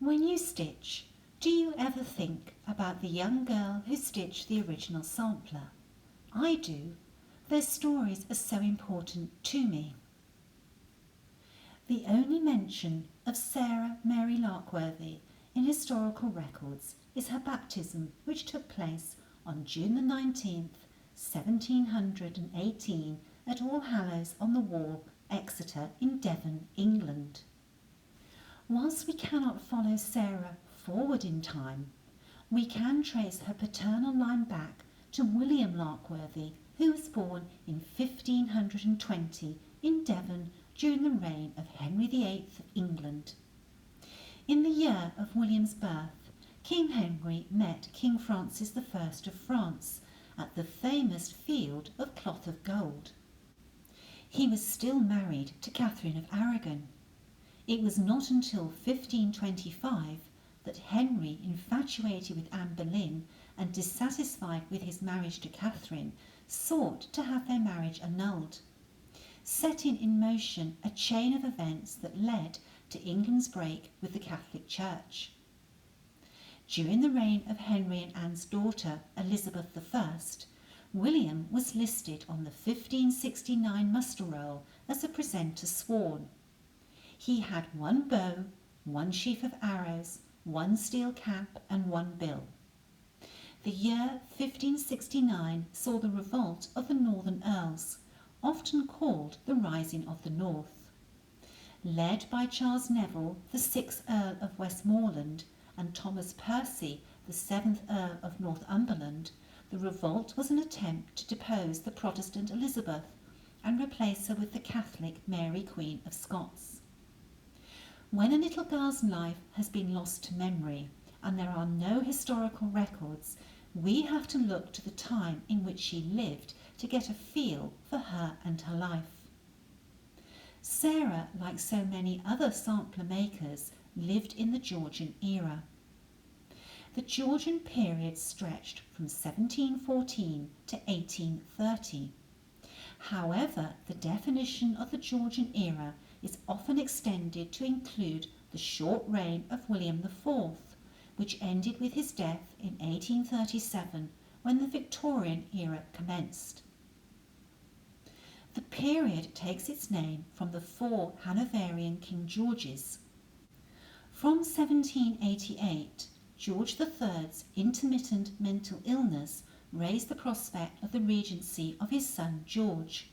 When you stitch, do you ever think about the young girl who stitched the original sampler? I do. Their stories are so important to me. The only mention of Sarah Mary Larkworthy in historical records is her baptism, which took place on June the 19th, 1718 at All Hallows on the Wall, Exeter in Devon, England. Whilst we cannot follow Sarah forward in time, we can trace her paternal line back to William Larkworthy, who was born in 1520 in Devon during the reign of Henry VIII of England. In the year of William's birth, King Henry met King Francis I of France at the famous Field of Cloth of Gold. He was still married to Catherine of Aragon. It was not until 1525 that Henry, infatuated with Anne Boleyn and dissatisfied with his marriage to Catherine, sought to have their marriage annulled, setting in motion a chain of events that led to England's break with the Catholic Church. During the reign of Henry and Anne's daughter, Elizabeth I, William was listed on the 1569 muster roll as a presenter sworn. He had one bow, one sheaf of arrows, one steel cap and one bill. The year 1569 saw the revolt of the Northern Earls, often called the Rising of the North. Led by Charles Neville, the 6th Earl of Westmoreland, and Thomas Percy, the 7th Earl of Northumberland, the revolt was an attempt to depose the Protestant Elizabeth and replace her with the Catholic Mary Queen of Scots. When a little girl's life has been lost to memory and there are no historical records, we have to look to the time in which she lived to get a feel for her and her life. Sarah, like so many other sampler makers, lived in the Georgian era. The Georgian period stretched from 1714 to 1830. However, the definition of the Georgian era is often extended to include the short reign of William IV, which ended with his death in 1837 when the Victorian era commenced. The period takes its name from the 4 Hanoverian King Georges. From 1788, George III's intermittent mental illness raised the prospect of the regency of his son George.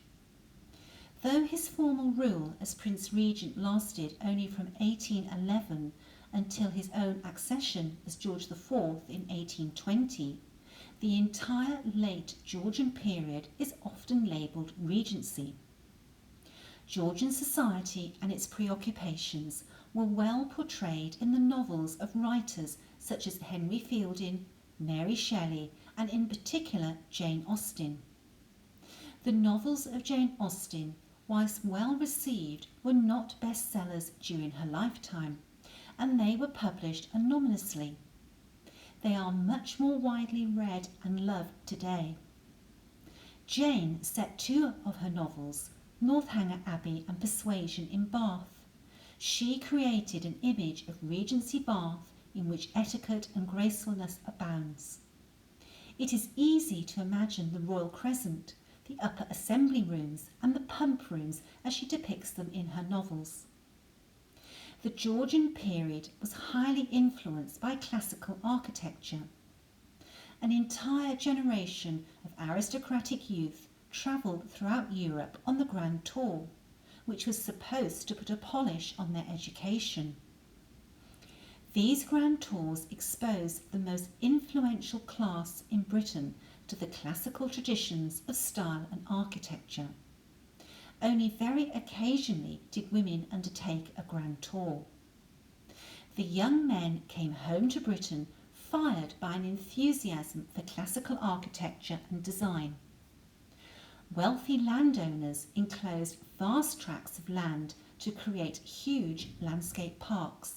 Though his formal rule as Prince Regent lasted only from 1811 until his own accession as George IV in 1820, the entire late Georgian period is often labelled Regency. Georgian society and its preoccupations were well portrayed in the novels of writers such as Henry Fielding, Mary Shelley, and in particular Jane Austen. The novels of Jane Austen, whilst well received, were not bestsellers during her lifetime, and they were published anonymously. They are much more widely read and loved today. Jane set 2 of her novels, Northanger Abbey and Persuasion, in Bath. She created an image of Regency Bath in which etiquette and gracefulness abounds. It is easy to imagine the Royal Crescent, the upper assembly rooms and the pump rooms as she depicts them in her novels. The Georgian period was highly influenced by classical architecture. An entire generation of aristocratic youth travelled throughout Europe on the Grand Tour, which was supposed to put a polish on their education. These grand tours exposed the most influential class in Britain to the classical traditions of style and architecture. Only very occasionally did women undertake a grand tour. The young men came home to Britain fired by an enthusiasm for classical architecture and design. Wealthy landowners enclosed vast tracts of land to create huge landscape parks,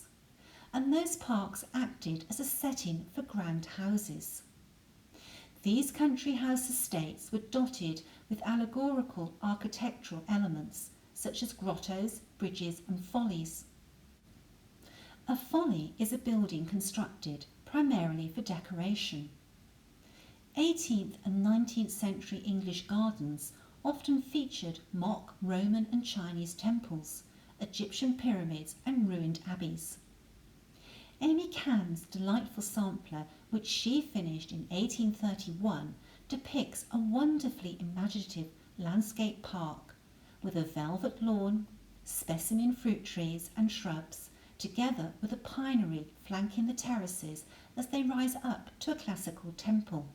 and those parks acted as a setting for grand houses. These country house estates were dotted with allegorical architectural elements such as grottos, bridges and follies. A folly is a building constructed primarily for decoration. 18th and 19th century English gardens often featured mock Roman and Chinese temples, Egyptian pyramids and ruined abbeys. Amy Cann's delightful sampler, which she finished in 1831, depicts a wonderfully imaginative landscape park with a velvet lawn, specimen fruit trees and shrubs, together with a pinery flanking the terraces as they rise up to a classical temple.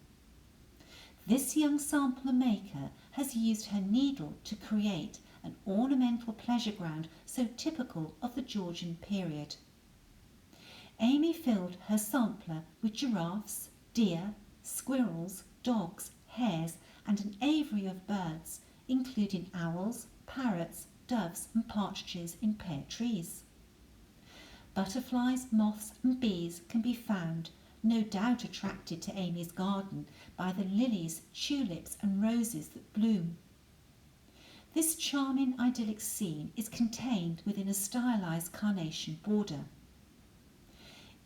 This young sampler maker has used her needle to create an ornamental pleasure ground so typical of the Georgian period. Amy filled her sampler with giraffes, deer, squirrels, dogs, hares and an aviary of birds, including owls, parrots, doves and partridges in pear trees. Butterflies, moths and bees can be found, no doubt attracted to Amy's garden by the lilies, tulips and roses that bloom. This charming idyllic scene is contained within a stylised carnation border.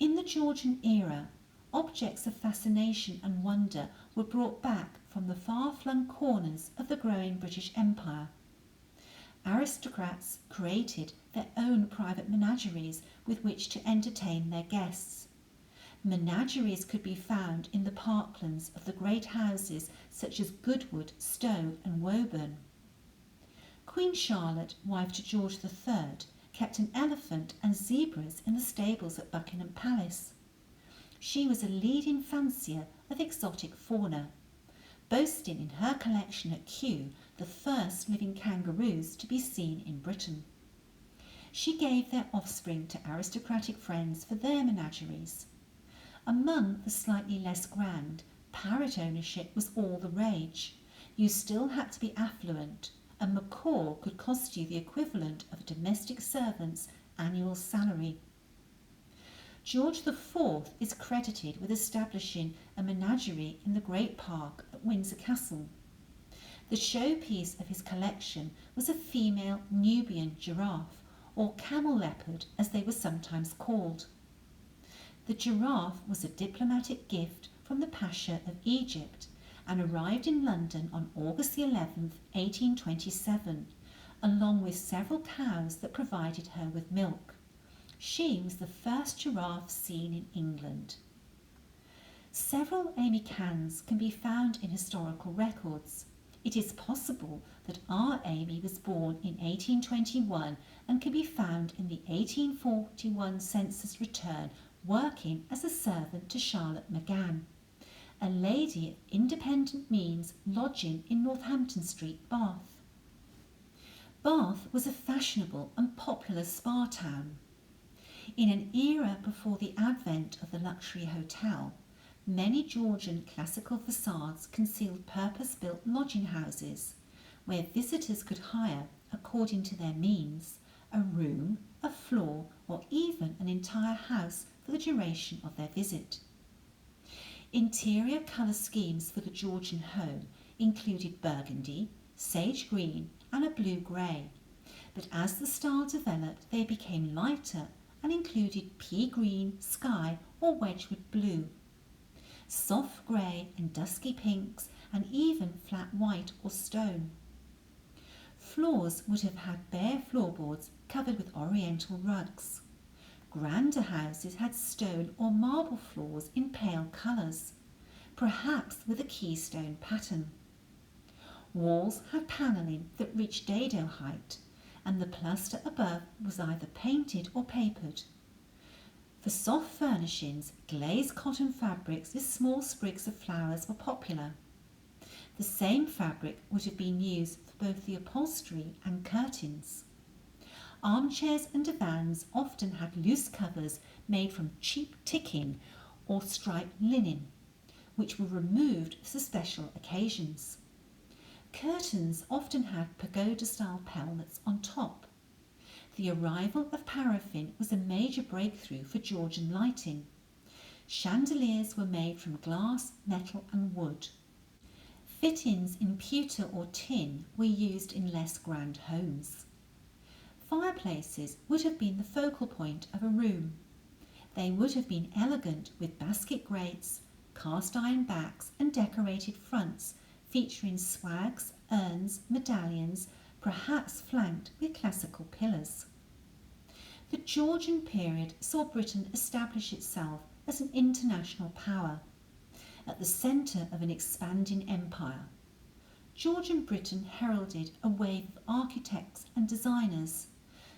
In the Georgian era, objects of fascination and wonder were brought back from the far-flung corners of the growing British Empire. Aristocrats created their own private menageries with which to entertain their guests. Menageries could be found in the parklands of the great houses such as Goodwood, Stowe and Woburn. Queen Charlotte, wife to George III, kept an elephant and zebras in the stables at Buckingham Palace. She was a leading fancier of exotic fauna, boasting in her collection at Kew the first living kangaroos to be seen in Britain. She gave their offspring to aristocratic friends for their menageries. Among the slightly less grand, parrot ownership was all the rage. You still had to be affluent. A macaw could cost you the equivalent of a domestic servant's annual salary. George IV is credited with establishing a menagerie in the Great Park at Windsor Castle. The showpiece of his collection was a female Nubian giraffe, or camel leopard as they were sometimes called. The giraffe was a diplomatic gift from the Pasha of Egypt and arrived in London on August 11, 1827, along with several cows that provided her with milk. She was the first giraffe seen in England. Several Amy Canns can be found in historical records. It is possible that our Amy was born in 1821 and can be found in the 1841 census return working as a servant to Charlotte McGann, a lady of independent means lodging in Northampton Street, Bath. Bath was a fashionable and popular spa town. In an era before the advent of the luxury hotel, many Georgian classical facades concealed purpose-built lodging houses, where visitors could hire, according to their means, a room, a floor, or even an entire house for the duration of their visit. Interior colour schemes for the Georgian home included burgundy, sage green and a blue-grey, but as the style developed they became lighter and included pea green, sky or Wedgwood blue, soft grey and dusky pinks and even flat white or stone. Floors would have had bare floorboards covered with oriental rugs. Grander houses had stone or marble floors in pale colours, perhaps with a keystone pattern. Walls had panelling that reached dado height, and the plaster above was either painted or papered. For soft furnishings, glazed cotton fabrics with small sprigs of flowers were popular. The same fabric would have been used for both the upholstery and curtains. Armchairs and divans often had loose covers made from cheap ticking or striped linen, which were removed for special occasions. Curtains often had pagoda-style pellets on top. The arrival of paraffin was a major breakthrough for Georgian lighting. Chandeliers were made from glass, metal and wood. Fittings in pewter or tin were used in less grand homes. Fireplaces would have been the focal point of a room. They would have been elegant with basket grates, cast iron backs and decorated fronts featuring swags, urns, medallions, perhaps flanked with classical pillars. The Georgian period saw Britain establish itself as an international power, at the centre of an expanding empire. Georgian Britain heralded a wave of architects and designers.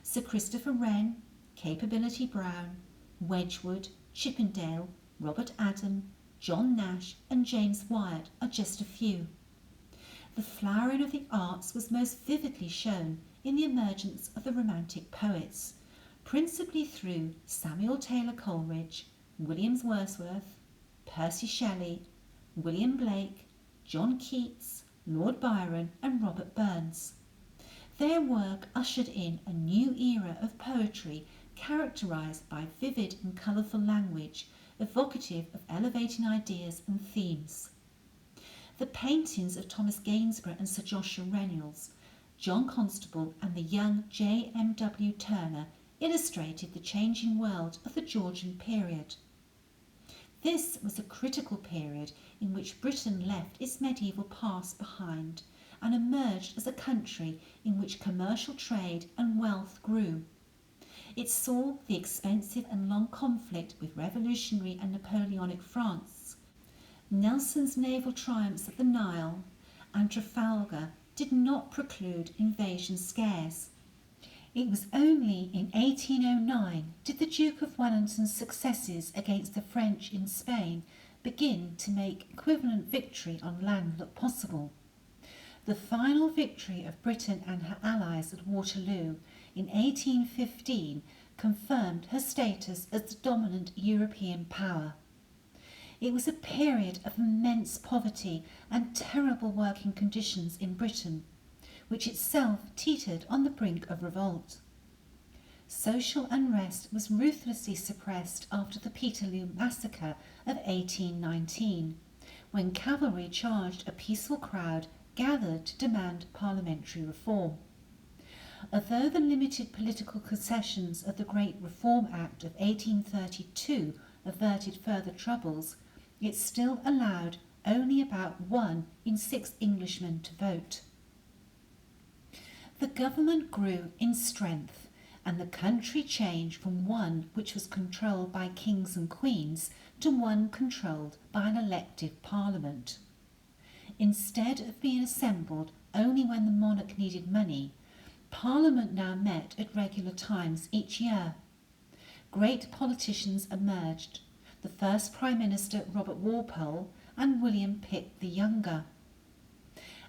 Sir Christopher Wren, Capability Brown, Wedgwood, Chippendale, Robert Adam, John Nash and James Wyatt are just a few. The flowering of the arts was most vividly shown in the emergence of the Romantic poets, principally through Samuel Taylor Coleridge, William Wordsworth, Percy Shelley, William Blake, John Keats, Lord Byron and Robert Burns. Their work ushered in a new era of poetry characterised by vivid and colourful language, evocative of elevating ideas and themes. The paintings of Thomas Gainsborough and Sir Joshua Reynolds, John Constable and the young J.M.W. Turner illustrated the changing world of the Georgian period. This was a critical period in which Britain left its medieval past behind and emerged as a country in which commercial trade and wealth grew. It saw the expensive and long conflict with revolutionary and Napoleonic France. Nelson's naval triumphs at the Nile and Trafalgar did not preclude invasion scares. It was only in 1809 did the Duke of Wellington's successes against the French in Spain begin to make equivalent victory on land look possible. The final victory of Britain and her allies at Waterloo in 1815 confirmed her status as the dominant European power. It was a period of immense poverty and terrible working conditions in Britain, which itself teetered on the brink of revolt. Social unrest was ruthlessly suppressed after the Peterloo Massacre of 1819, when cavalry charged a peaceful crowd gathered to demand parliamentary reform. Although the limited political concessions of the Great Reform Act of 1832 averted further troubles, it still allowed only about 1 in 6 Englishmen to vote. The government grew in strength, and the country changed from one which was controlled by kings and queens to one controlled by an elective parliament. Instead of being assembled only when the monarch needed money, Parliament now met at regular times each year. Great politicians emerged, the first Prime Minister Robert Walpole and William Pitt the Younger.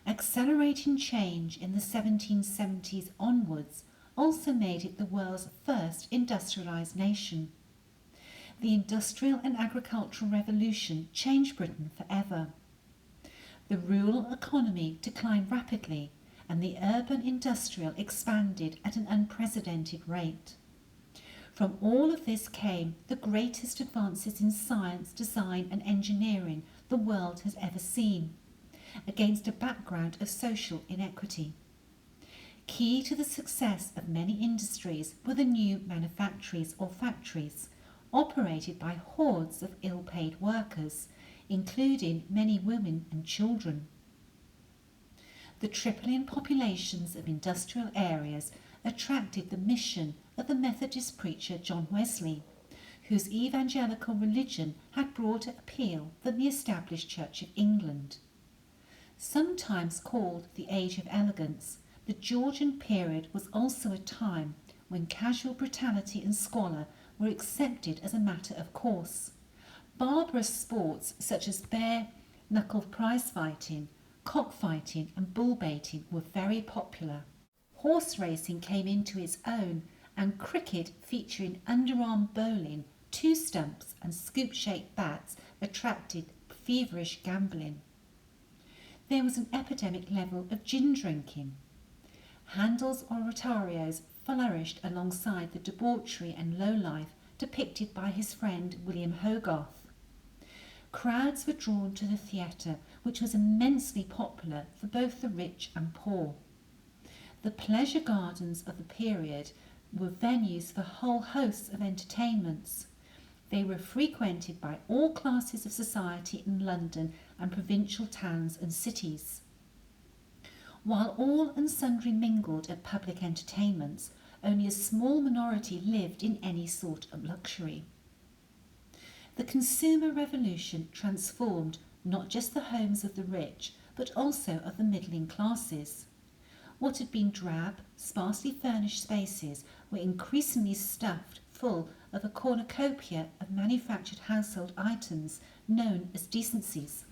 Accelerating change in the 1770s onwards also made it the world's first industrialised nation. The Industrial and Agricultural Revolution changed Britain forever. The rural economy declined rapidly and the urban industrial expanded at an unprecedented rate. From all of this came the greatest advances in science, design and engineering the world has ever seen, against a background of social inequity. Key to the success of many industries were the new manufactories or factories, operated by hordes of ill-paid workers, including many women and children. The tripling populations of industrial areas attracted the mission of the Methodist preacher John Wesley, whose evangelical religion had broader appeal than the established Church of England. Sometimes called the Age of Elegance, the Georgian period was also a time when casual brutality and squalor were accepted as a matter of course. Barbarous sports such as bare-knuckle prize fighting, cockfighting and bull-baiting were very popular. Horse racing came into its own, and cricket featuring underarm bowling, two stumps and scoop-shaped bats attracted feverish gambling. There was an epidemic level of gin drinking. Handel's oratorios flourished alongside the debauchery and lowlife depicted by his friend William Hogarth. Crowds were drawn to the theatre, which was immensely popular for both the rich and poor. The pleasure gardens of the period were venues for whole hosts of entertainments. They were frequented by all classes of society in London and provincial towns and cities. While all and sundry mingled at public entertainments, only a small minority lived in any sort of luxury. The consumer revolution transformed not just the homes of the rich, but also of the middling classes. What had been drab, sparsely furnished spaces were increasingly stuffed full of a cornucopia of manufactured household items known as decencies.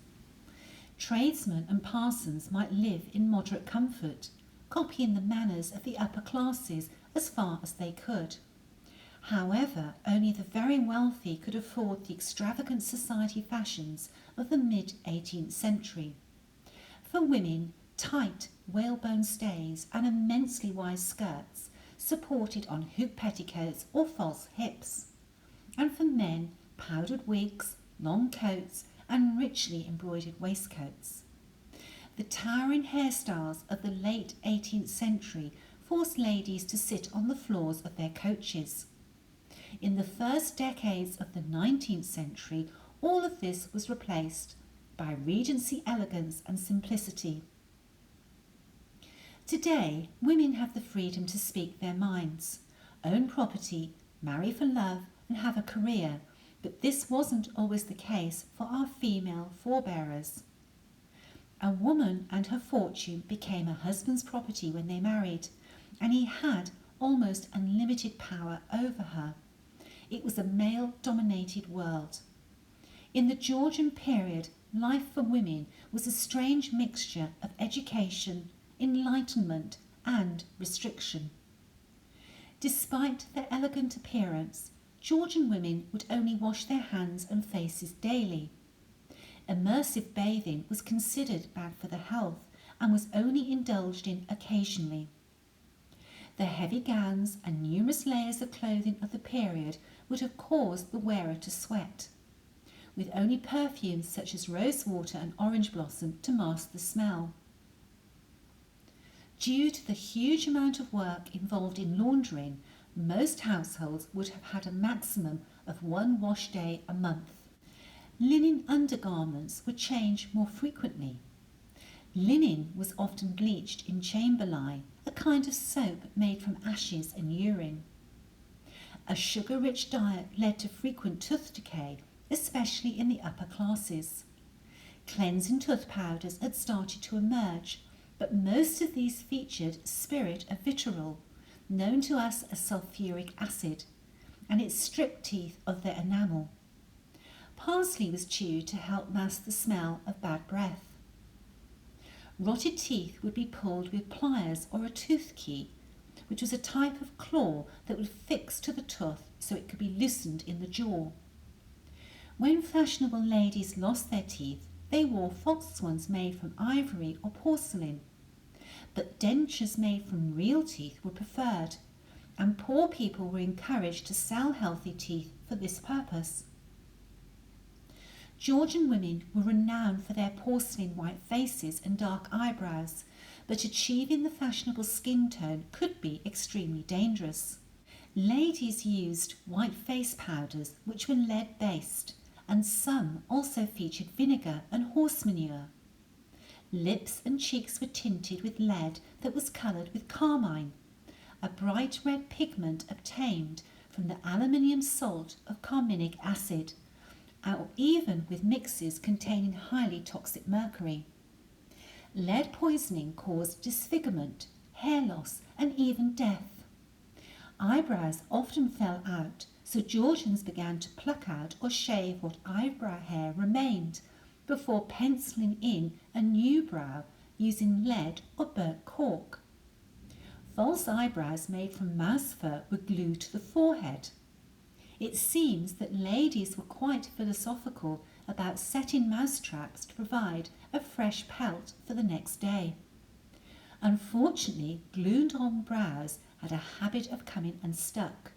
Tradesmen and parsons might live in moderate comfort, copying the manners of the upper classes as far as they could. However, only the very wealthy could afford the extravagant society fashions of the mid-18th century. For women, tight whalebone stays and immensely wide skirts supported on hoop petticoats or false hips, and for men, powdered wigs, long coats and richly embroidered waistcoats. The towering hairstyles of the late 18th century forced ladies to sit on the floors of their coaches. In the first decades of the 19th century, all of this was replaced by Regency elegance and simplicity. Today, women have the freedom to speak their minds, own property, marry for love and have a career, but this wasn't always the case for our female forebearers. A woman and her fortune became her husband's property when they married, and he had almost unlimited power over her. It was a male-dominated world. In the Georgian period, life for women was a strange mixture of education, enlightenment and restriction. Despite their elegant appearance, Georgian women would only wash their hands and faces daily. Immersive bathing was considered bad for the health and was only indulged in occasionally. The heavy gowns and numerous layers of clothing of the period would have caused the wearer to sweat, with only perfumes such as rose water and orange blossom to mask the smell. Due to the huge amount of work involved in laundering, most households would have had a maximum of one wash day a month. Linen undergarments would change more frequently. Linen was often bleached in chamber lye, a kind of soap made from ashes and urine. A sugar-rich diet led to frequent tooth decay, especially in the upper classes. Cleansing tooth powders had started to emerge, but most of these featured spirit of vitriol, known to us as sulfuric acid, and it stripped teeth of their enamel. Parsley was chewed to help mask the smell of bad breath. Rotted teeth would be pulled with pliers or a tooth key, which was a type of claw that would fix to the tooth so it could be loosened in the jaw. When fashionable ladies lost their teeth, they wore false ones made from ivory or porcelain, but dentures made from real teeth were preferred, and poor people were encouraged to sell healthy teeth for this purpose. Georgian women were renowned for their porcelain white faces and dark eyebrows, but achieving the fashionable skin tone could be extremely dangerous. Ladies used white face powders which were lead-based, and some also featured vinegar and horse manure. Lips and cheeks were tinted with lead that was coloured with carmine, a bright red pigment obtained from the aluminium salt of carminic acid, or even with mixes containing highly toxic mercury. Lead poisoning caused disfigurement, hair loss and even death. Eyebrows often fell out, so Georgians began to pluck out or shave what eyebrow hair remained before penciling in a new brow using lead or burnt cork. False eyebrows made from mouse fur were glued to the forehead. It seems that ladies were quite philosophical about setting mouse traps to provide a fresh pelt for the next day. Unfortunately, glued-on brows had a habit of coming unstuck.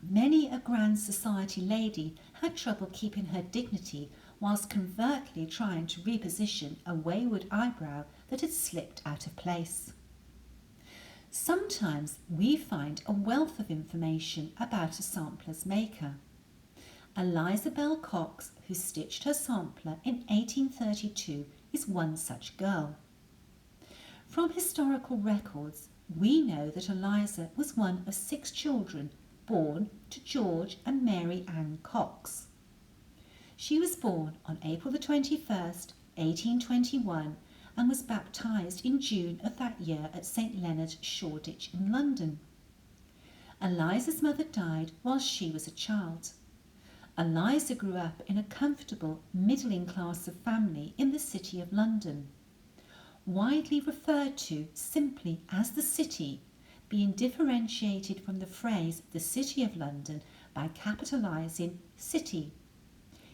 Many a grand society lady had trouble keeping her dignity whilst covertly trying to reposition a wayward eyebrow that had slipped out of place. Sometimes we find a wealth of information about a sampler's maker. Eliza Bell Cox, who stitched her sampler in 1832, is one such girl. From historical records, we know that Eliza was one of 6 children born to George and Mary Ann Cox. She was born on April the 21st, 1821, and was baptised in June of that year at St Leonard's, Shoreditch in London. Eliza's mother died while she was a child. Eliza grew up in a comfortable middling class of family in the City of London, widely referred to simply as the City, being differentiated from the phrase the City of London by capitalising City.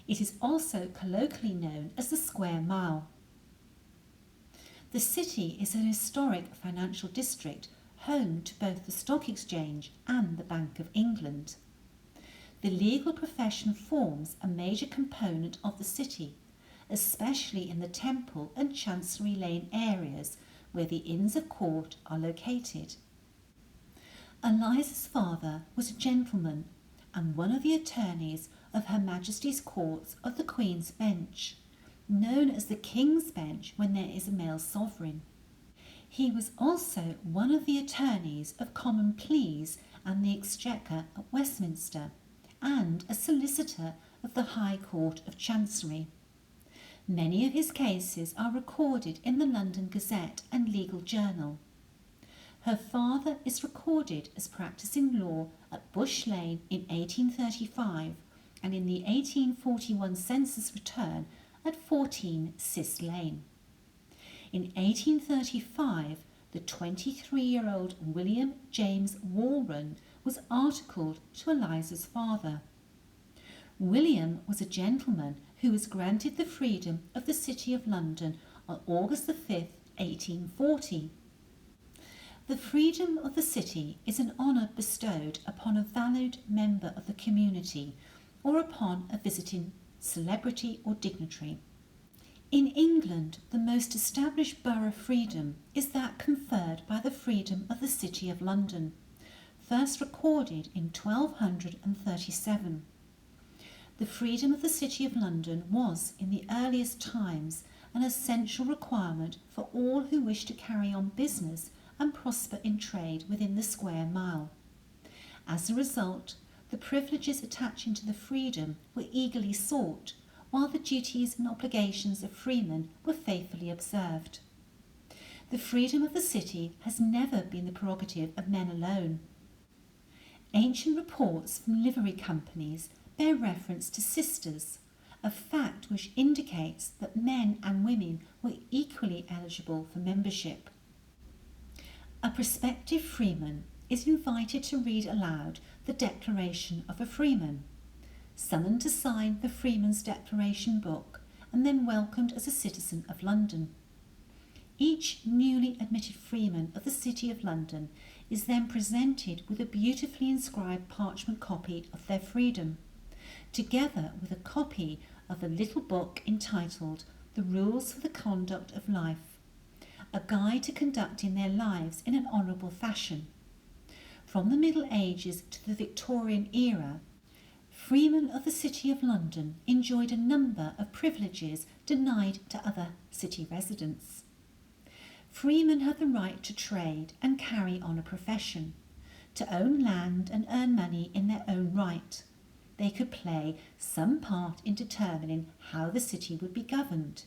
It is also colloquially known as the Square Mile. The City is an historic financial district home to both the Stock Exchange and the Bank of England. The legal profession forms a major component of the city, especially in the Temple and Chancery Lane areas where the Inns of Court are located. Eliza's father was a gentleman and one of the attorneys of Her Majesty's Courts of the Queen's Bench, known as the King's Bench when there is a male sovereign. He was also one of the attorneys of Common Pleas and the Exchequer at Westminster, and a solicitor of the High Court of Chancery. Many of his cases are recorded in the London Gazette and Legal Journal. Her father is recorded as practising law at Bush Lane in 1835 and in the 1841 census return at 14 Cis Lane. In 1835, the 23-year-old William James Walron was articled to Eliza's father. William was a gentleman who was granted the freedom of the City of London on August the 5th, 1840. The freedom of the city is an honour bestowed upon a valued member of the community or upon a visiting celebrity or dignitary. In England, the most established borough freedom is that conferred by the freedom of the City of London, first recorded in 1237. The freedom of the City of London was, in the earliest times, an essential requirement for all who wished to carry on business and prosper in trade within the square mile. As a result, the privileges attaching to the freedom were eagerly sought, while the duties and obligations of freemen were faithfully observed. The freedom of the city has never been the prerogative of men alone. Ancient reports from livery companies bear reference to sisters, a fact which indicates that men and women were equally eligible for membership. A prospective freeman is invited to read aloud the Declaration of a Freeman, summoned to sign the Freeman's Declaration book, and then welcomed as a citizen of London. Each newly admitted freeman of the City of London is then presented with a beautifully inscribed parchment copy of their freedom, together with a copy of a little book entitled The Rules for the Conduct of Life, a guide to conducting their lives in an honourable fashion. From the Middle Ages to the Victorian era, freemen of the City of London enjoyed a number of privileges denied to other city residents. Freemen had the right to trade and carry on a profession, to own land and earn money in their own right. They could play some part in determining how the city would be governed.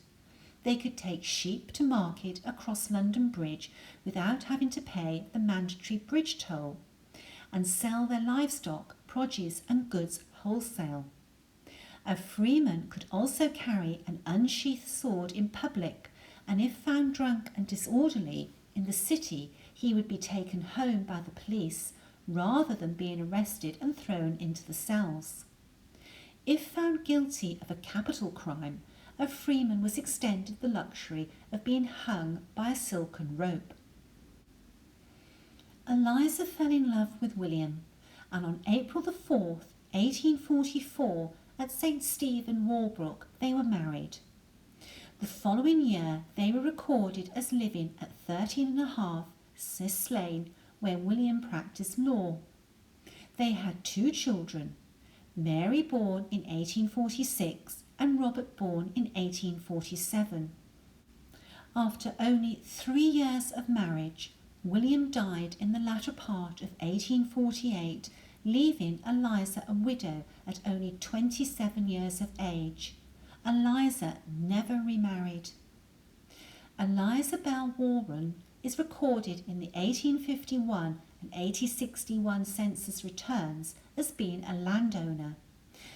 They could take sheep to market across London Bridge without having to pay the mandatory bridge toll, and sell their livestock, produce and goods wholesale. A freeman could also carry an unsheathed sword in public, and if found drunk and disorderly in the city, he would be taken home by the police rather than being arrested and thrown into the cells. If found guilty of a capital crime, a freeman was extended the luxury of being hung by a silken rope. Eliza fell in love with William, and on April the 4th, 1844, at St Stephen, Walbrook, they were married. The following year they were recorded as living at 13.5 Cis Lane, where William practised law. They had 2 children, Mary born in 1846 and Robert born in 1847. After only 3 years of marriage, William died in the latter part of 1848, leaving Eliza a widow at only 27 years of age. Eliza never remarried. Eliza Bell Warren is recorded in the 1851 and 1861 census returns as being a landowner,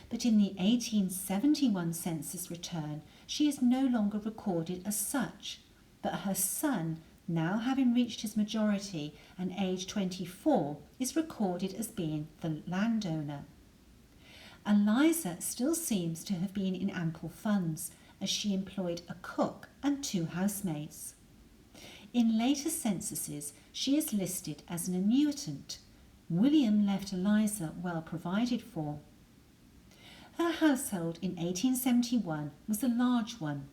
but in the 1871 census return she is no longer recorded as such, but her son, now having reached his majority and age 24, is recorded as being the landowner. Eliza still seems to have been in ample funds, as she employed a cook and 2 housemaids. In later censuses, she is listed as an annuitant. William left Eliza well provided for. Her household in 1871 was a large one.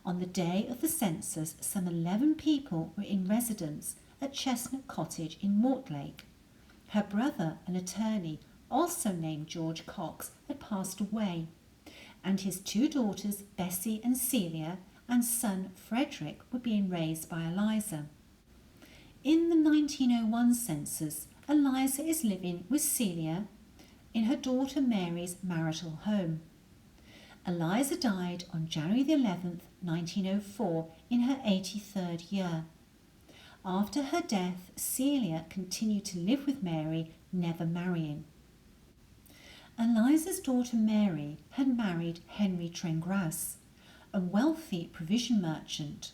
On the day of the census, some 11 people were in residence at Chestnut Cottage in Mortlake. Her brother, an attorney, also named George Cox, had passed away, and his 2 daughters, Bessie and Celia, and son Frederick were being raised by Eliza. In the 1901 census, Eliza is living with Celia in her daughter Mary's marital home. Eliza died on January 11, 1904, in her 83rd year. After her death, Celia continued to live with Mary, never marrying. Eliza's daughter Mary had married Henry Trengrass, a wealthy provision merchant.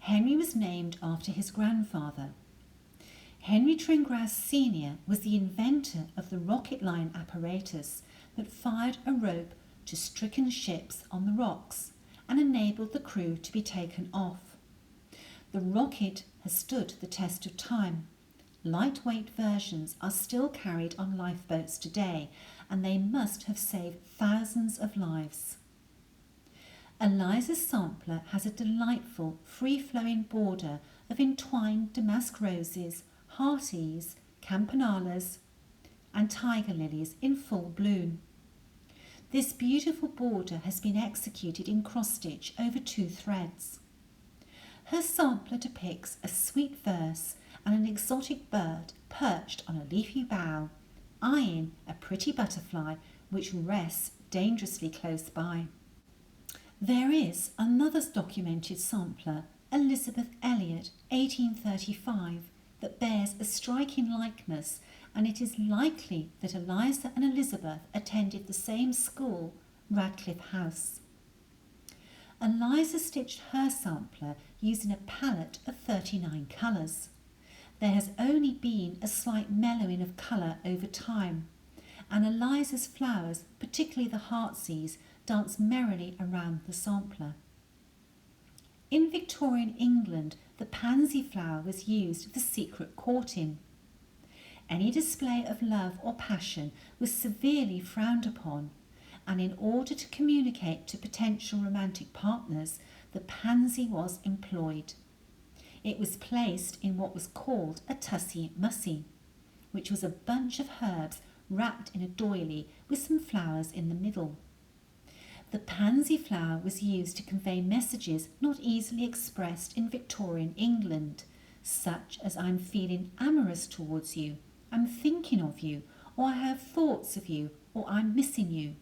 Henry was named after his grandfather. Henry Trengrass Sr. was the inventor of the rocket line apparatus that fired a rope to stricken ships on the rocks and enabled the crew to be taken off. The rocket has stood the test of time. Lightweight versions are still carried on lifeboats today, and they must have saved thousands of lives. Eliza's sampler has a delightful, free-flowing border of entwined damask roses, hearties, campanalas, and tiger lilies in full bloom. This beautiful border has been executed in cross-stitch over 2 threads. Her sampler depicts a sweet verse and an exotic bird perched on a leafy bough, eyeing a pretty butterfly which rests dangerously close by. There is another documented sampler, Elizabeth Elliot, 1835, that bears a striking likeness, and it is likely that Eliza and Elizabeth attended the same school, Radcliffe House. Eliza stitched her sampler using a palette of 39 colours. There has only been a slight mellowing of colour over time, and Eliza's flowers, particularly the heartsease, dance merrily around the sampler. In Victorian England, the pansy flower was used for secret courting. Any display of love or passion was severely frowned upon, and in order to communicate to potential romantic partners, the pansy was employed. It was placed in what was called a tussie-mussy, which was a bunch of herbs wrapped in a doily with some flowers in the middle. The pansy flower was used to convey messages not easily expressed in Victorian England, such as "I'm feeling amorous towards you," "I'm thinking of you," or "I have thoughts of you," or "I'm missing you."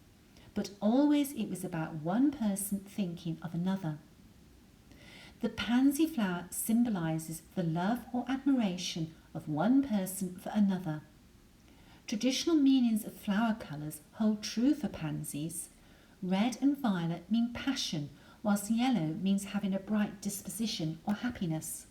But always it was about one person thinking of another. The pansy flower symbolises the love or admiration of one person for another. Traditional meanings of flower colours hold true for pansies. Red and violet mean passion, whilst yellow means having a bright disposition or happiness.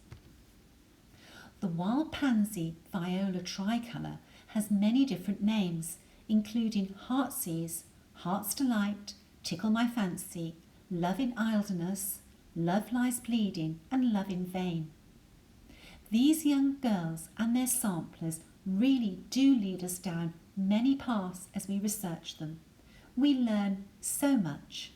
The wild pansy, Viola tricolour, has many different names, including heartsease, heart's delight, tickle my fancy, love in idleness, love lies bleeding, and love in vain. These young girls and their samplers really do lead us down many paths as we research them. We learn so much.